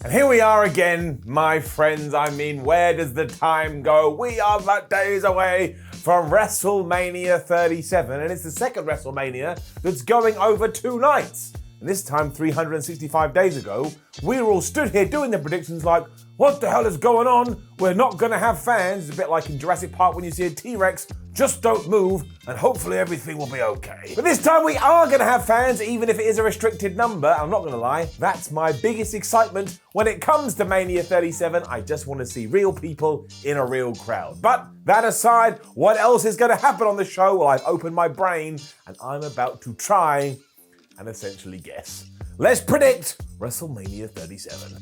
And here we are again, my friends. I mean, where does the time go? We are but days away from WrestleMania 37, and it's the second WrestleMania that's going over 2 nights. And this time, 365 days ago, we were all stood here doing the predictions like, what the hell is going on? We're not going to have fans. It's a bit like in Jurassic Park when you see a T-Rex, just don't move, and hopefully everything will be okay. But this time we are going to have fans, even if it is a restricted number. I'm not going to lie, that's my biggest excitement when it comes to Mania 37. I just want to see real people in a real crowd. But that aside, what else is going to happen on the show? Well, I've opened my brain, and I'm about to try and essentially guess. Let's predict WrestleMania 37.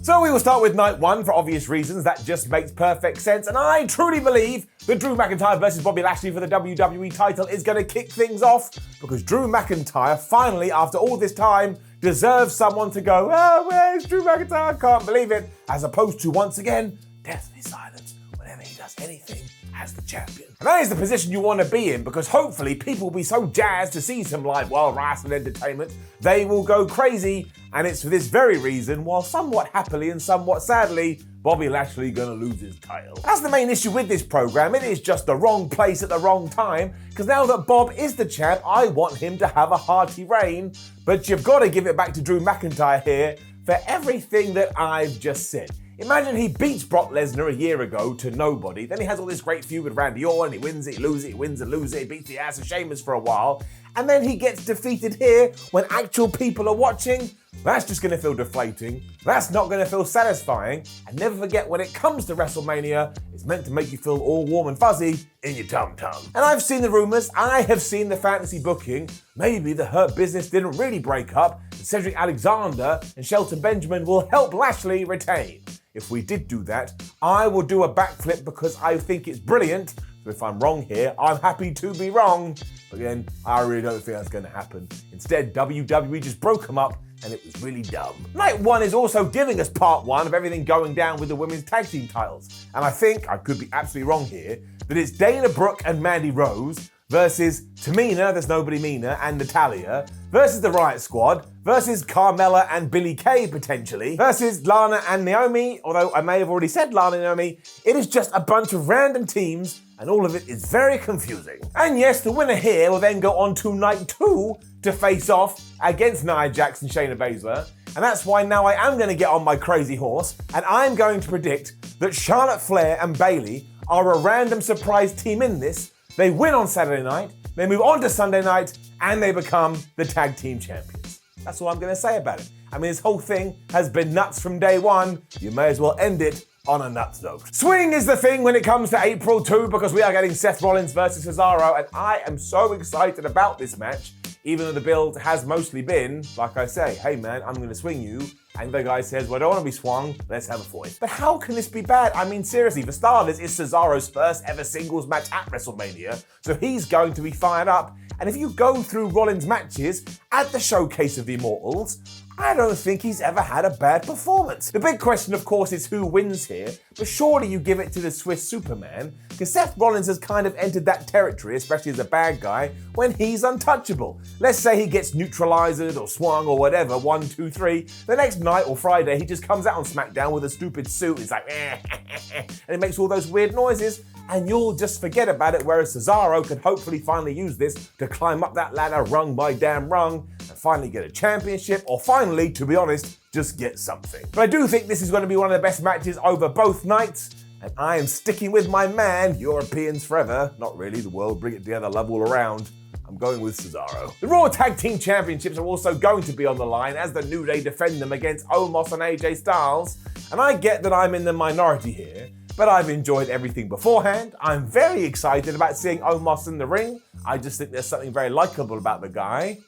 So we will start with night 1 for obvious reasons. That just makes perfect sense. And I truly believe that Drew McIntyre versus Bobby Lashley for the WWE title is going to kick things off, because Drew McIntyre finally, after all this time, deserves someone to go, oh, where's Drew McIntyre? I can't believe it. As opposed to, once again, deathly silence whenever he does anything as the champion. And that is the position you want to be in, because hopefully people will be so jazzed to see some live wild wrestling entertainment, they will go crazy. And it's for this very reason, while somewhat happily and somewhat sadly, Bobby Lashley gonna lose his title. That's the main issue with this program. It is just the wrong place at the wrong time, because now that Bob is the champ, I want him to have a hearty reign. But you've got to give it back to Drew McIntyre here for everything that I've just said. Imagine he beats Brock Lesnar a year ago to nobody, then he has all this great feud with Randy Orton, he wins it, he loses it, he wins and loses it, he beats the ass of Sheamus for a while, and then he gets defeated here when actual people are watching. That's just going to feel deflating, that's not going to feel satisfying, and never forget, when it comes to WrestleMania, it's meant to make you feel all warm and fuzzy in your tum-tum. And I've seen the rumours, I have seen the fantasy booking, maybe the Hurt Business didn't really break up, and Cedric Alexander and Shelton Benjamin will help Lashley retain. If we did do that, I will do a backflip because I think it's brilliant. So if I'm wrong here, I'm happy to be wrong. But again, I really don't think that's going to happen. Instead, WWE just broke them up, and it was really dumb. Night 1 is also giving us part 1 of everything going down with the women's tag team titles. And I think, I could be absolutely wrong here, that it's Dana Brooke and Mandy Rose versus Tamina, there's nobody meaner, and Natalya, versus the Riot Squad, versus Carmella and Billie Kay potentially, versus Lana and Naomi, although I may have already said Lana and Naomi. It is just a bunch of random teams, and all of it is very confusing. And yes, the winner here will then go on to night 2 to face off against Nia Jax and Shayna Baszler, and that's why now I am going to get on my crazy horse, and I'm going to predict that Charlotte Flair and Bayley are a random surprise team in this. They win on Saturday night, they move on to Sunday night, and they become the tag team champions. That's all I'm going to say about it. I mean, this whole thing has been nuts from day one. You may as well end it on a nuts note. Swing is the thing when it comes to April 2, because we are getting Seth Rollins versus Cesaro, and I am so excited about this match, even though the build has mostly been, like I say, hey man, I'm going to swing you. And the guy says, well, I don't want to be swung, let's have a fight. But how can this be bad? I mean, seriously, for starters, it's Cesaro's first ever singles match at WrestleMania, so he's going to be fired up. And if you go through Rollins' matches at the Showcase of the Immortals, I don't think he's ever had a bad performance. The big question, of course, is who wins here, but surely you give it to the Swiss Superman, because Seth Rollins has kind of entered that territory, especially as a bad guy, when he's untouchable. Let's say he gets neutralized or swung or whatever, 1, 2, 3. The next night or Friday, he just comes out on SmackDown with a stupid suit. It's like, and it makes all those weird noises, and you'll just forget about it, whereas Cesaro could hopefully finally use this to climb up that ladder rung by damn rung, and finally get a championship, or finally, to be honest, just get something. But I do think this is going to be one of the best matches over both nights, and I am sticking with my man, Europeans forever. Not really, the world, bring it together, love all around. I'm going with Cesaro. The Raw Tag Team Championships are also going to be on the line as the New Day defend them against Omos and AJ Styles, and I get that I'm in the minority here, but I've enjoyed everything beforehand. I'm very excited about seeing Omos in the ring. I just think there's something very likable about the guy.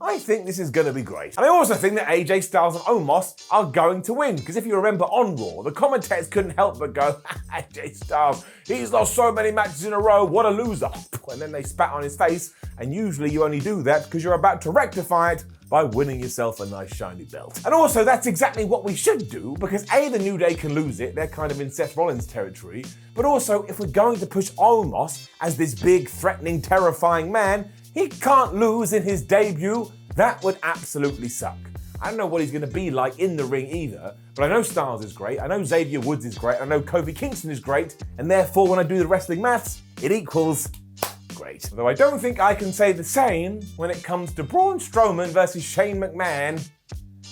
I think this is going to be great. And I also think that AJ Styles and Omos are going to win, because if you remember on Raw, the commentators couldn't help but go, AJ Styles, he's lost so many matches in a row, what a loser. And then they spat on his face, and usually you only do that because you're about to rectify it by winning yourself a nice shiny belt. And also, that's exactly what we should do, because A, the New Day can lose it, they're kind of in Seth Rollins territory, but also, if we're going to push Omos as this big, threatening, terrifying man, he can't lose in his debut. That would absolutely suck. I don't know what he's going to be like in the ring either, but I know Styles is great, I know Xavier Woods is great, I know Kofi Kingston is great, and therefore when I do the wrestling maths, it equals great. Although I don't think I can say the same when it comes to Braun Strowman versus Shane McMahon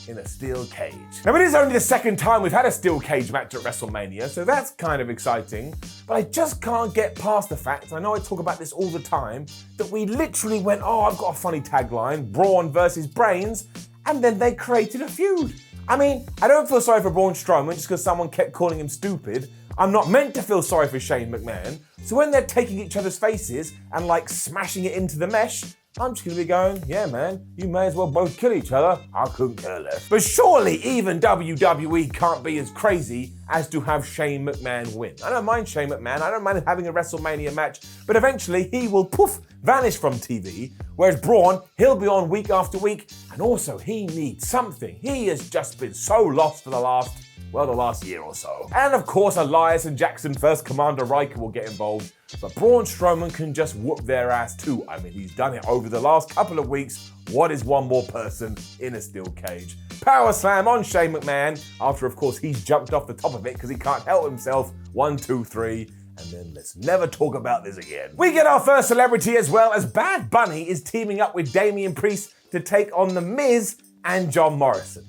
in a steel cage. Now, it is only the second time we've had a steel cage match at WrestleMania, so that's kind of exciting, but I just can't get past the fact, I know I talk about this all the time, that we literally went, oh, I've got a funny tagline, Braun versus Brains, and then they created a feud. I mean, I don't feel sorry for Braun Strowman just because someone kept calling him stupid. I'm not meant to feel sorry for Shane McMahon, so when they're taking each other's faces and like smashing it into the mesh, I'm just going to be going, yeah, man, you may as well both kill each other. I couldn't care less. But surely even WWE can't be as crazy as to have Shane McMahon win. I don't mind Shane McMahon. I don't mind having a WrestleMania match, but eventually he will vanish from TV, whereas Braun, he'll be on week after week, and also he needs something. He has just been so lost for the last year or so. And of course, Elias and Jackson First Commander Riker will get involved, but Braun Strowman can just whoop their ass too. I mean, he's done it over the last couple of weeks. What is one more person in a steel cage? Power slam on Shane McMahon, after of course he's jumped off the top of it because he can't help himself. 1, 2, 3. And then let's never talk about this again. We get our first celebrity as well, as Bad Bunny is teaming up with Damian Priest to take on The Miz and John Morrison.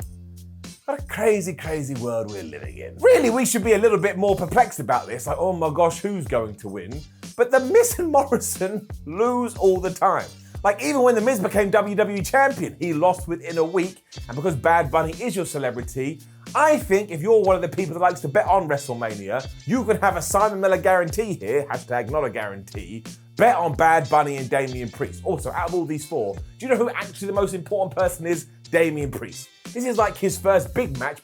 What a crazy, crazy world we're living in. Really, we should be a little bit more perplexed about this, like, oh my gosh, who's going to win? But The Miz and Morrison lose all the time. Like, even when The Miz became WWE champion, he lost within a week. And because Bad Bunny is your celebrity, I think if you're one of the people that likes to bet on WrestleMania, you can have a Simon Miller guarantee here, hashtag not a guarantee, bet on Bad Bunny and Damian Priest. Also, out of all these four, do you know who actually the most important person is? Damian Priest. This is like his first big match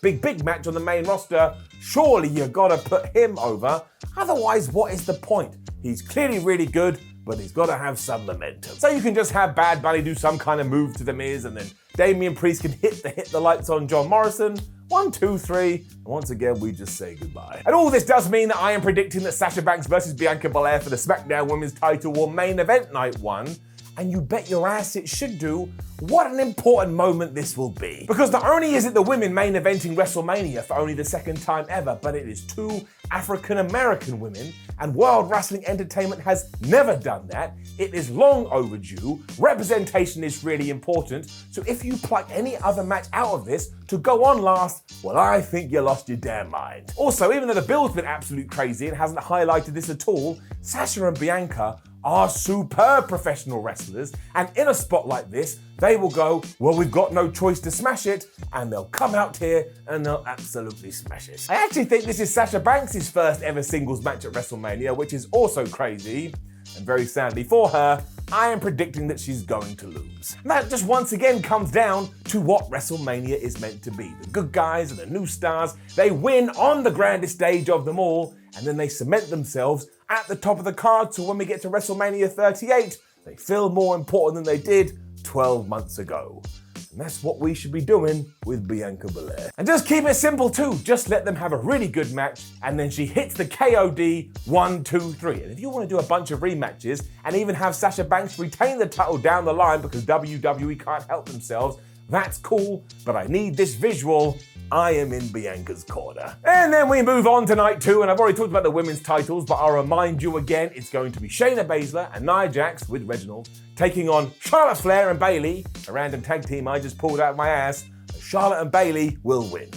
on the main roster. Surely you gotta put him over. Otherwise, what is the point? He's clearly really good, but he's gotta have some momentum. So you can just have Bad Bunny do some kind of move to The Miz, and then Damian Priest can hit the lights on John Morrison. 1, 2, 3, and once again, we just say goodbye. And all this does mean that I am predicting that Sasha Banks versus Bianca Belair for the SmackDown Women's title will main event night 1. And you bet your ass it should do. What an important moment this will be. Because not only is it the women main eventing WrestleMania for only the second time ever, but it is 2 African-American women, and World Wrestling Entertainment has never done that. It is long overdue. Representation is really important. So if you pluck any other match out of this to go on last, well, I think you lost your damn mind. Also, even though the bill's been absolute crazy and hasn't highlighted this at all, Sasha and Bianca are superb professional wrestlers, and in a spot like this, they will go, well, we've got no choice to smash it, and they'll come out here and they'll absolutely smash it. I actually think this is Sasha Banks' first ever singles match at WrestleMania, which is also crazy, and very sadly for her, I am predicting that she's going to lose. And that just once again comes down to what WrestleMania is meant to be. The good guys and the new stars, they win on the grandest stage of them all, and then they cement themselves at the top of the card, so when we get to WrestleMania 38, they feel more important than they did 12 months ago. And that's what we should be doing with Bianca Belair. And just keep it simple too. Just let them have a really good match, and then she hits the KOD 1, 2, 3. And if you want to do a bunch of rematches and even have Sasha Banks retain the title down the line because WWE can't help themselves, that's cool, but I need this visual. I am in Bianca's corner. And then we move on to night 2, and I've already talked about the women's titles, but I'll remind you again, it's going to be Shayna Baszler and Nia Jax with Reginald taking on Charlotte Flair and Bayley, a random tag team I just pulled out of my ass. Charlotte and Bayley will win.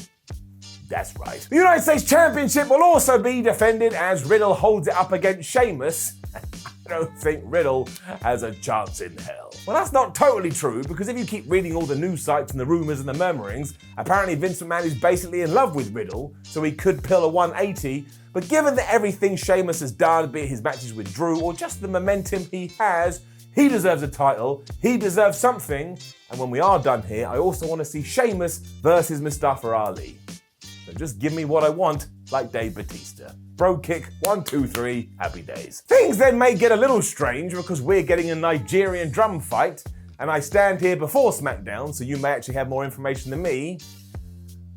That's right. The United States Championship will also be defended as Riddle holds it up against Sheamus. I don't think Riddle has a chance in hell. Well, that's not totally true, because if you keep reading all the news sites and the rumours and the murmurings, apparently Vince McMahon is basically in love with Riddle, so he could pull a 180. But given that everything Sheamus has done, be it his matches with Drew or just the momentum he has, he deserves a title, he deserves something. And when we are done here, I also want to see Sheamus versus Mustafa Ali. So just give me what I want, like Dave Batista. Bro kick, 1, 2, 3, happy days. Things then may get a little strange because we're getting a Nigerian drum fight, and I stand here before SmackDown, so you may actually have more information than me.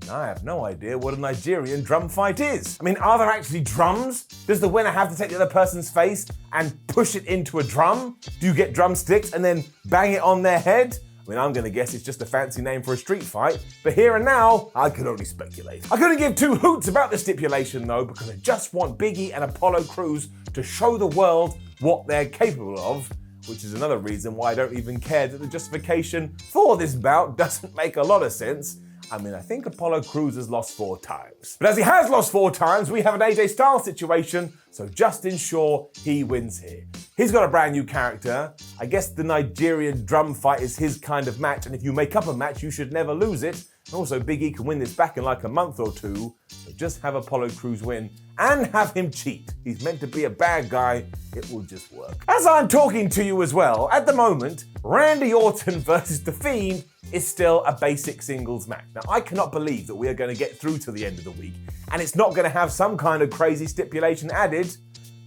And I have no idea what a Nigerian drum fight is. I mean, are there actually drums? Does the winner have to take the other person's face and push it into a drum? Do you get drumsticks and then bang it on their head? I mean, I'm going to guess it's just a fancy name for a street fight, but here and now, I can only speculate. I couldn't give two hoots about the stipulation though, because I just want Big E and Apollo Crews to show the world what they're capable of, which is another reason why I don't even care that the justification for this bout doesn't make a lot of sense. I mean, I think Apollo Crews has lost 4 times. But as he has lost 4 times, we have an AJ Styles situation, so just ensure he wins here. He's got a brand new character. I guess the Nigerian drum fight is his kind of match, and if you make up a match, you should never lose it. And also, Big E can win this back in like a month or 2, so just have Apollo Crews win and have him cheat. He's meant to be a bad guy, it will just work. As I'm talking to you as well, at the moment, Randy Orton versus The Fiend is still a basic singles match. Now, I cannot believe that we are going to get through to the end of the week, and it's not going to have some kind of crazy stipulation added.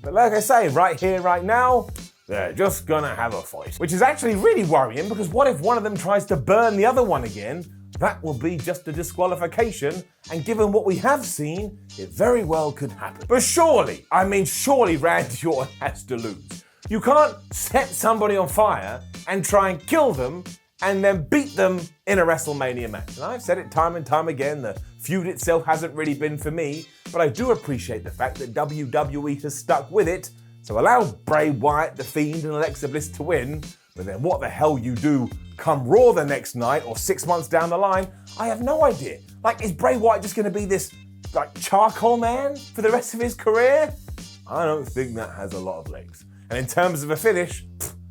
But like I say, right here, right now, they're just gonna have a fight. Which is actually really worrying, because what if one of them tries to burn the other one again? That will be just a disqualification, and given what we have seen, it very well could happen. But surely Randy Orton has to lose. You can't set somebody on fire and try and kill them and then beat them in a WrestleMania match. And I've said it time and time again, the feud itself hasn't really been for me, but I do appreciate the fact that WWE has stuck with it. So allow Bray Wyatt, The Fiend, and Alexa Bliss to win, but then what the hell you do come Raw the next night or 6 months down the line, I have no idea. Like, is Bray Wyatt just gonna be this, charcoal man for the rest of his career? I don't think that has a lot of legs. And in terms of a finish,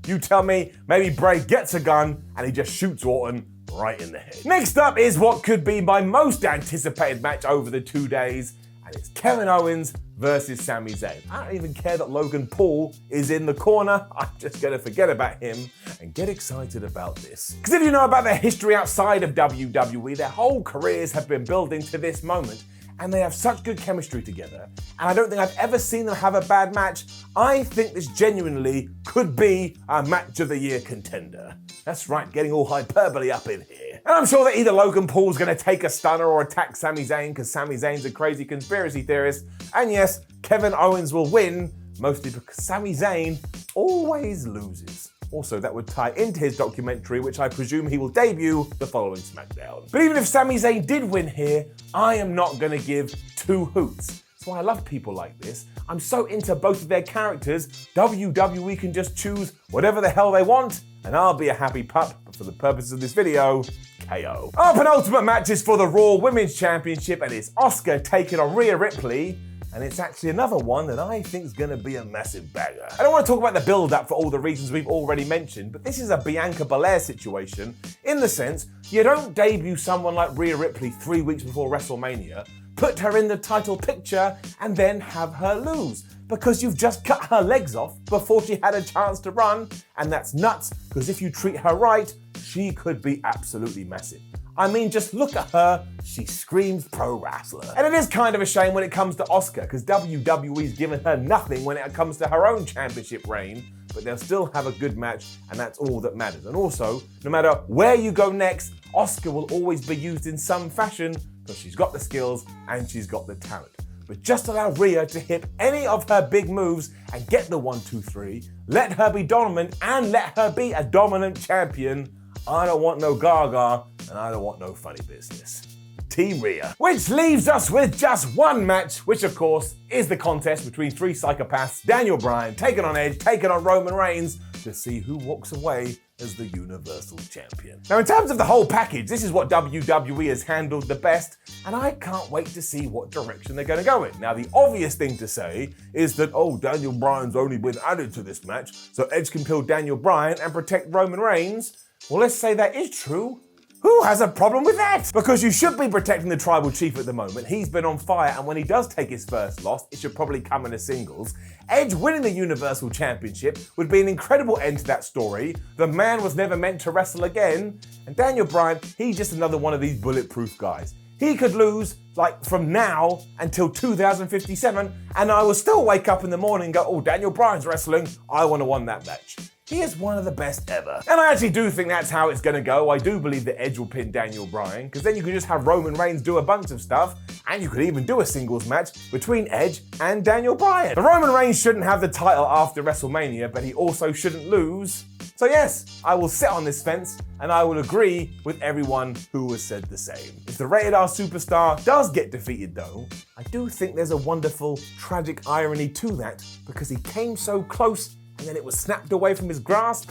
you tell me maybe Bray gets a gun and he just shoots Orton right in the head. Next up is what could be my most anticipated match over the 2 days, and it's Kevin Owens versus Sami Zayn. I don't even care that Logan Paul is in the corner. I'm just gonna forget about him and get excited about this. Because if you know about their history outside of WWE, their whole careers have been building to this moment, and they have such good chemistry together, and I don't think I've ever seen them have a bad match. I think this genuinely could be a match of the year contender. That's right, getting all hyperbole up in here. And I'm sure that either Logan Paul's gonna take a stunner or attack Sami Zayn, because Sami Zayn's a crazy conspiracy theorist. And yes, Kevin Owens will win, mostly because Sami Zayn always loses. Also, that would tie into his documentary, which I presume he will debut the following SmackDown. But even if Sami Zayn did win here, I am not gonna give 2 hoots. That's why I love people like this. I'm so into both of their characters, WWE can just choose whatever the hell they want, and I'll be a happy pup, but for the purposes of this video, KO. Our penultimate match is for the Raw Women's Championship, and it's Asuka taking on Rhea Ripley. And it's actually another one that I think is going to be a massive bagger. I don't want to talk about the build-up for all the reasons we've already mentioned, but this is a Bianca Belair situation in the sense you don't debut someone like Rhea Ripley 3 weeks before WrestleMania, put her in the title picture, and then have her lose. Because you've just cut her legs off before she had a chance to run, and that's nuts, because if you treat her right, she could be absolutely massive. I mean, just look at her, she screams pro wrestler. And it is kind of a shame when it comes to Asuka, because WWE's given her nothing when it comes to her own championship reign, but they'll still have a good match, and that's all that matters. And also, no matter where you go next, Asuka will always be used in some fashion, because she's got the skills and she's got the talent. But just allow Rhea to hit any of her big moves and get the 1, 2, 3, let her be dominant and let her be a dominant champion. I don't want no Gaga, and I don't want no funny business. Team Rhea. Which leaves us with just one match, which of course is the contest between 3 psychopaths, Daniel Bryan taking on Edge, taking on Roman Reigns, to see who walks away as the Universal Champion. Now in terms of the whole package, this is what WWE has handled the best, and I can't wait to see what direction they're going to go in. Now the obvious thing to say is that, Daniel Bryan's only been added to this match, so Edge can kill Daniel Bryan and protect Roman Reigns. Well, let's say that is true. Who has a problem with that? Because you should be protecting the tribal chief at the moment. He's been on fire, and when he does take his first loss, it should probably come in a singles. Edge winning the Universal Championship would be an incredible end to that story. The man was never meant to wrestle again. And Daniel Bryan, he's just another one of these bulletproof guys. He could lose, from now until 2057, and I will still wake up in the morning and go, Daniel Bryan's wrestling, I want to win that match. He is one of the best ever. And I actually do think that's how it's gonna go. I do believe that Edge will pin Daniel Bryan, because then you can just have Roman Reigns do a bunch of stuff, and you could even do a singles match between Edge and Daniel Bryan. The Roman Reigns shouldn't have the title after WrestleMania, but he also shouldn't lose So yes, I will sit on this fence and I will agree with everyone who has said the same. If the Rated R superstar does get defeated though, I do think there's a wonderful, tragic irony to that because he came so close and then it was snapped away from his grasp.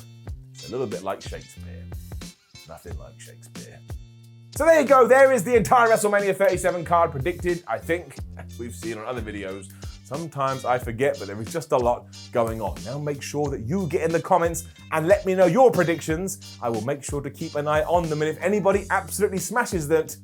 It's a little bit like Shakespeare. Nothing like Shakespeare. So there you go, there is the entire WrestleMania 37 card predicted, I think, as we've seen on other videos. Sometimes I forget, but there is just a lot going on. Now make sure that you get in the comments and let me know your predictions. I will make sure to keep an eye on them, and if anybody absolutely smashes that,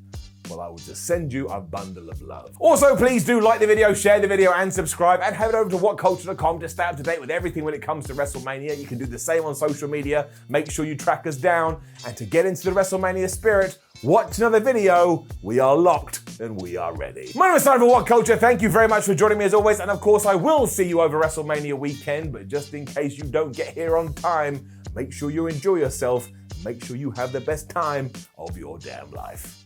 well, I will just send you a bundle of love. Also, please do like the video, share the video, and subscribe, and head over to whatculture.com to stay up to date with everything when it comes to WrestleMania. You can do the same on social media. Make sure you track us down, and to get into the WrestleMania spirit, watch another video. We are locked and we are ready. My name is Simon for What Culture. Thank you very much for joining me as always. And of course, I will see you over WrestleMania weekend. But just in case you don't get here on time, make sure you enjoy yourself. Make sure you have the best time of your damn life.